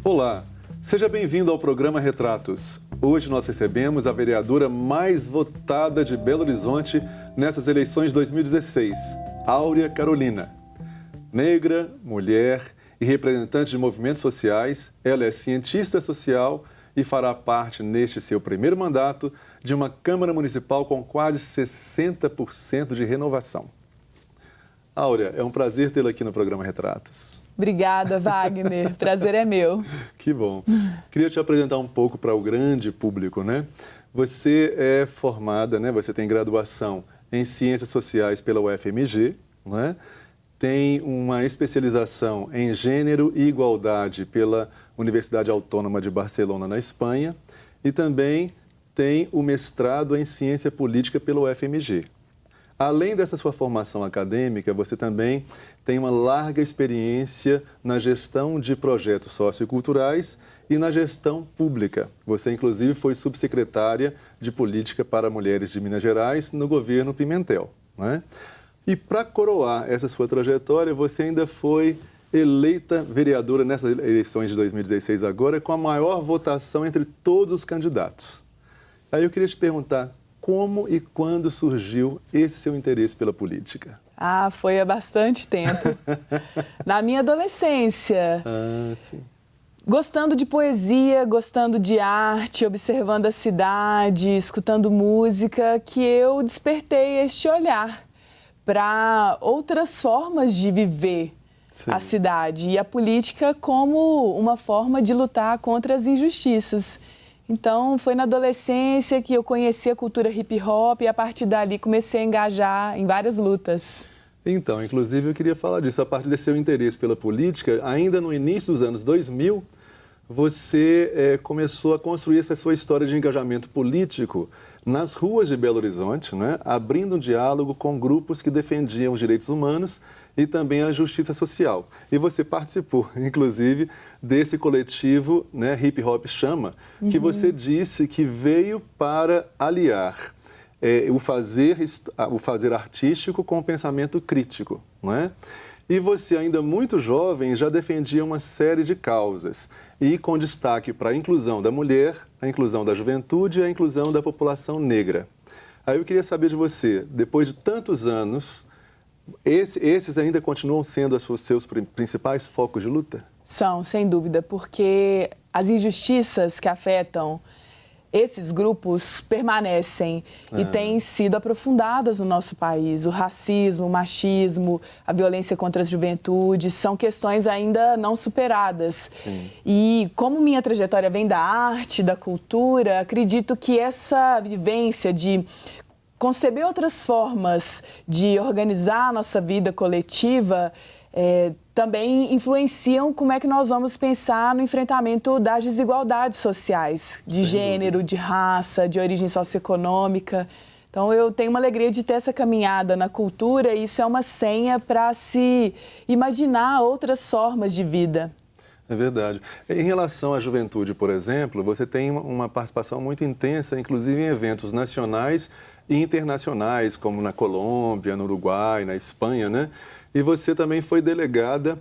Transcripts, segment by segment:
Olá, seja bem-vindo ao programa Retratos. Hoje nós recebemos a vereadora mais votada de Belo Horizonte nessas eleições de 2016, Áurea Carolina. Negra, mulher e representante de movimentos sociais, ela é cientista social e fará parte, neste seu primeiro mandato, de uma Câmara Municipal com quase 60% de renovação. Áurea, é um prazer tê-la aqui no programa Retratos. Obrigada, Wagner. Prazer é meu. Que bom. Queria te apresentar um pouco para o grande público, né? Você é formada, né? Você tem graduação em Ciências Sociais pela UFMG, né? Tem uma especialização em Gênero e Igualdade pela Universidade Autônoma de Barcelona, na Espanha, e também tem o mestrado em Ciência Política pela UFMG. Além dessa sua formação acadêmica, você também tem uma larga experiência na gestão de projetos socioculturais e na gestão pública. Você, inclusive, foi subsecretária de Política para Mulheres de Minas Gerais no governo Pimentel, né? E para coroar essa sua trajetória, você ainda foi eleita vereadora nessas eleições de 2016 agora, com a maior votação entre todos os candidatos. Aí eu queria te perguntar, como e quando surgiu esse seu interesse pela política? Foi há bastante tempo. Na minha adolescência. Sim. Gostando de poesia, gostando de arte, observando a cidade, escutando música, que eu despertei este olhar para outras formas de viver a cidade e a política como uma forma de lutar contra as injustiças. Então, foi na adolescência que eu conheci a cultura hip-hop e, a partir dali, comecei a engajar em várias lutas. Então, inclusive, eu queria falar disso. A partir desse seu interesse pela política, ainda no início dos anos 2000, você começou a construir essa sua história de engajamento político nas ruas de Belo Horizonte, né? Abrindo um diálogo com grupos que defendiam os direitos humanos e também a justiça social. E você participou, inclusive, desse coletivo, né, Hip Hop Chama, que você disse que veio para aliar o fazer artístico com o pensamento crítico, não é? E você, ainda muito jovem, já defendia uma série de causas, e com destaque para a inclusão da mulher, a inclusão da juventude e a inclusão da população negra. Aí eu queria saber de você, depois de tantos anos, esses ainda continuam sendo os seus principais focos de luta? São, sem dúvida, porque as injustiças que afetam esses grupos permanecem e têm sido aprofundadas no nosso país. O racismo, o machismo, a violência contra as juventudes são questões ainda não superadas. Sim. E como minha trajetória vem da arte, da cultura, acredito que essa vivência de conceber outras formas de organizar a nossa vida coletiva também influenciam como é que nós vamos pensar no enfrentamento das desigualdades sociais, de gênero, de raça, de origem socioeconômica. Então, eu tenho uma alegria de ter essa caminhada na cultura e isso é uma senha para se imaginar outras formas de vida. É verdade. Em relação à juventude, por exemplo, você tem uma participação muito intensa, inclusive em eventos nacionais e internacionais, como na Colômbia, no Uruguai, na Espanha, né? E você também foi delegada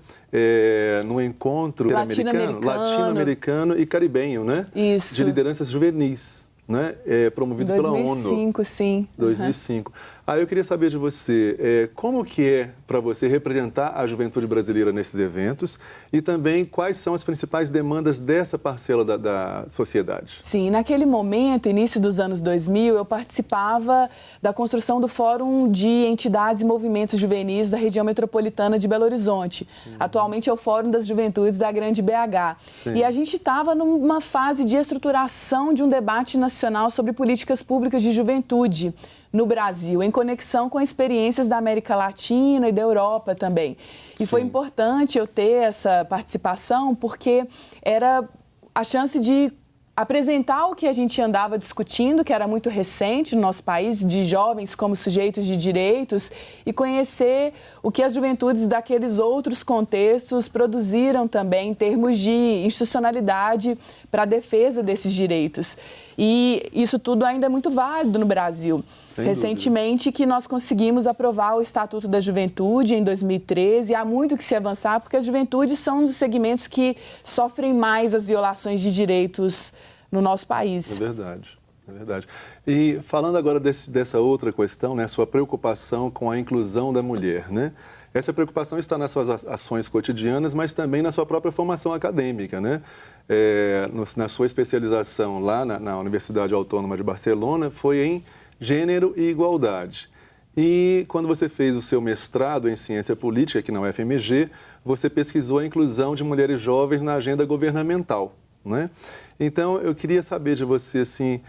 no encontro latino-americano e caribenho, né? Isso. De lideranças juvenis, né? Promovido pela ONU. 2005, sim. 2005. Aí eu queria saber de você, como que é para você representar a juventude brasileira nesses eventos e também quais são as principais demandas dessa parcela da sociedade? Sim, naquele momento, início dos anos 2000, eu participava da construção do Fórum de Entidades e Movimentos Juvenis da região metropolitana de Belo Horizonte. Atualmente é o Fórum das Juventudes da Grande BH. Sim. E a gente estava numa fase de estruturação de um debate nacional sobre políticas públicas de juventude no Brasil, em conexão com experiências da América Latina e da Europa também. E foi importante eu ter essa participação porque era a chance de apresentar o que a gente andava discutindo, que era muito recente no nosso país, de jovens como sujeitos de direitos, e conhecer o que as juventudes daqueles outros contextos produziram também em termos de institucionalidade para a defesa desses direitos. E isso tudo ainda é muito válido no Brasil. Sem Recentemente dúvida. que nós conseguimos aprovar o Estatuto da Juventude em 2013, e há muito que se avançar, porque as juventudes são um dos segmentos que sofrem mais as violações de direitos no nosso país. É verdade. É verdade. E falando agora dessa outra questão, né, sua preocupação com a inclusão da mulher, né? Essa preocupação está nas suas ações cotidianas, mas também na sua própria formação acadêmica, né? Na sua especialização lá na Universidade Autônoma de Barcelona foi em Gênero e Igualdade. E quando você fez o seu mestrado em Ciência Política aqui na UFMG, você pesquisou a inclusão de mulheres jovens na agenda governamental, né? Então, eu queria saber de você, assim,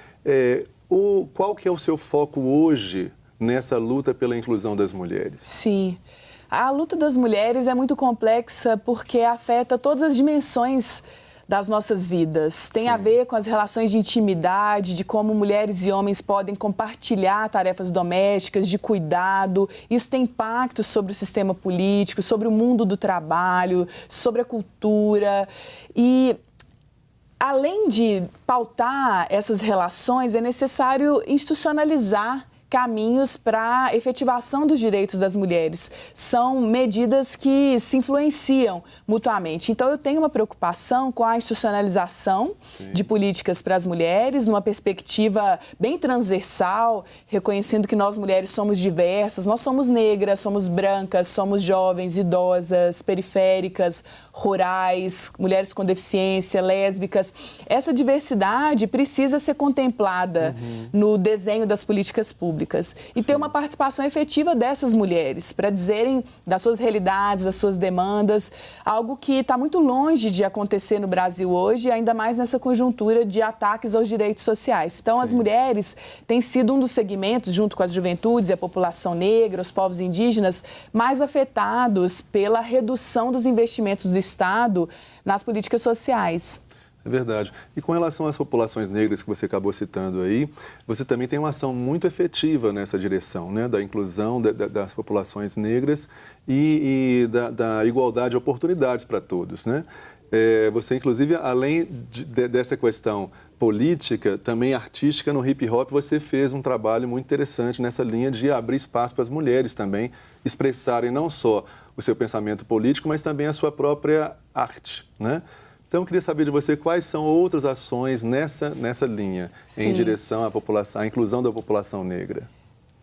qual que é o seu foco hoje nessa luta pela inclusão das mulheres? Sim. A luta das mulheres é muito complexa porque afeta todas as dimensões das nossas vidas. Tem a ver com as relações de intimidade, de como mulheres e homens podem compartilhar tarefas domésticas, de cuidado. Isso tem impacto sobre o sistema político, sobre o mundo do trabalho, sobre a cultura. E além de pautar essas relações, é necessário institucionalizar caminhos para a efetivação dos direitos das mulheres. São medidas que se influenciam mutuamente. Então, eu tenho uma preocupação com a institucionalização de políticas para as mulheres, numa perspectiva bem transversal, reconhecendo que nós mulheres somos diversas, nós somos negras, somos brancas, somos jovens, idosas, periféricas, rurais, mulheres com deficiência, lésbicas. Essa diversidade precisa ser contemplada no desenho das políticas públicas. E ter uma participação efetiva dessas mulheres, para dizerem das suas realidades, das suas demandas, algo que está muito longe de acontecer no Brasil hoje, ainda mais nessa conjuntura de ataques aos direitos sociais. Então, as mulheres têm sido um dos segmentos, junto com as juventudes e a população negra, os povos indígenas, mais afetados pela redução dos investimentos do Estado nas políticas sociais. É verdade. E com relação às populações negras que você acabou citando aí, você também tem uma ação muito efetiva nessa direção, né? Da inclusão das populações negras e da igualdade de oportunidades para todos, né? Você, inclusive, além dessa questão política, também artística, no hip hop, você fez um trabalho muito interessante nessa linha de abrir espaço para as mulheres também expressarem não só o seu pensamento político, mas também a sua própria arte, né? Então, eu queria saber de você quais são outras ações nessa linha, em direção à inclusão da população negra.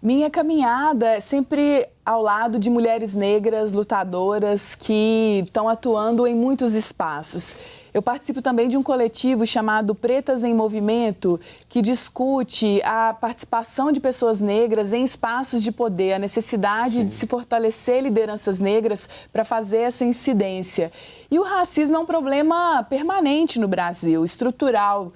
Minha caminhada é sempre ao lado de mulheres negras, lutadoras, que estão atuando em muitos espaços. Eu participo também de um coletivo chamado Pretas em Movimento, que discute a participação de pessoas negras em espaços de poder, a necessidade de se fortalecer lideranças negras para fazer essa incidência. E o racismo é um problema permanente no Brasil, estrutural.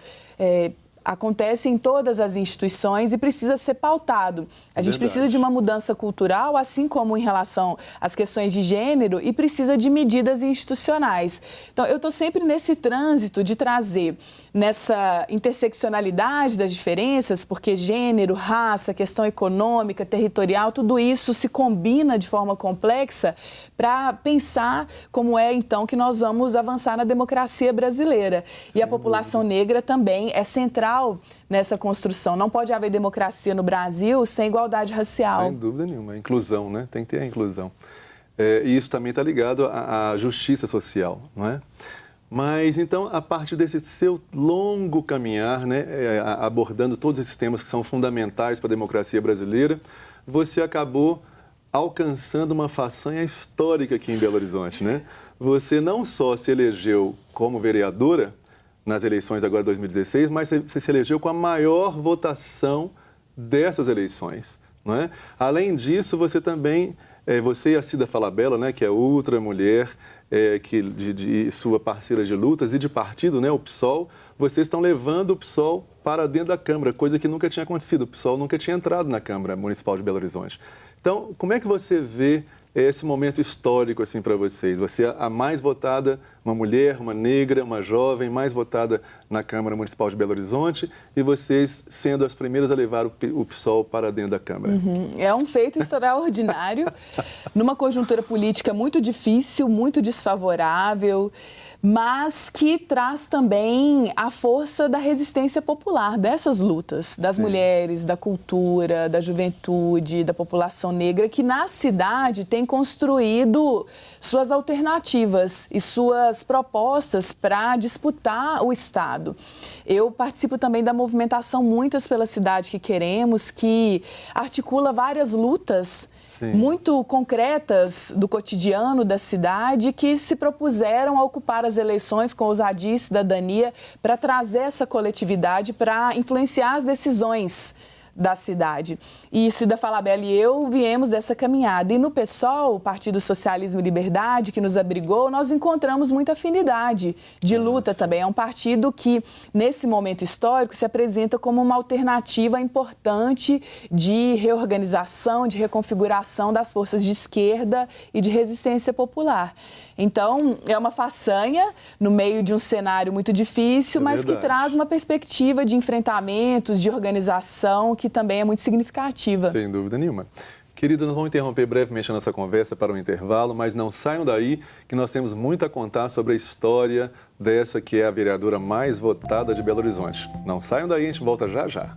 Acontece em todas as instituições e precisa ser pautado. A gente precisa de uma mudança cultural, assim como em relação às questões de gênero, e precisa de medidas institucionais. Então, eu estou sempre nesse trânsito de trazer nessa interseccionalidade das diferenças, porque gênero, raça, questão econômica, territorial, tudo isso se combina de forma complexa para pensar como é, então, que nós vamos avançar na democracia brasileira. E a população negra também é central nessa construção. Não pode haver democracia no Brasil sem igualdade racial. Sem dúvida nenhuma. A inclusão, né? Tem que ter a inclusão. E isso também está ligado à justiça social, não é? Mas, então, a partir desse seu longo caminhar, né, abordando todos esses temas que são fundamentais para a democracia brasileira, você acabou alcançando uma façanha histórica aqui em Belo Horizonte, né? Você não só se elegeu como vereadora nas eleições agora de 2016, mas você se elegeu com a maior votação dessas eleições, não é? Além disso, você também, você e a Cida Falabella, né, que é outra mulher, de sua parceira de lutas e de partido, né, o PSOL, vocês estão levando o PSOL para dentro da Câmara, coisa que nunca tinha acontecido. O PSOL nunca tinha entrado na Câmara Municipal de Belo Horizonte. Então, como é que você vê esse momento histórico assim para vocês? Você é a mais votada, uma mulher, uma negra, uma jovem, mais votada na Câmara Municipal de Belo Horizonte, e vocês sendo as primeiras a levar o PSOL para dentro da Câmara. É um feito extraordinário, numa conjuntura política muito difícil, muito desfavorável. mas que traz também a força da resistência popular, dessas lutas, das mulheres, da cultura, da juventude, da população negra, que na cidade tem construído suas alternativas e suas propostas para disputar o Estado. Eu participo também da movimentação Muitas pela Cidade que Queremos, que articula várias lutas muito concretas do cotidiano da cidade, que se propuseram a ocupar as eleições com ousadia e cidadania para trazer essa coletividade para influenciar as decisões da cidade. E Cida Falabella e eu viemos dessa caminhada. E no PSOL, o Partido Socialismo e Liberdade, que nos abrigou, nós encontramos muita afinidade de luta também. É um partido que, nesse momento histórico, se apresenta como uma alternativa importante de reorganização, de reconfiguração das forças de esquerda e de resistência popular. Então, é uma façanha no meio de um cenário muito difícil, mas que traz uma perspectiva de enfrentamentos, de organização, que também é muito significativa. Sem dúvida nenhuma. Querida, nós vamos interromper brevemente a nossa conversa para o intervalo, mas não saiam daí que nós temos muito a contar sobre a história dessa que é a vereadora mais votada de Belo Horizonte. Não saiam daí, a gente volta já já.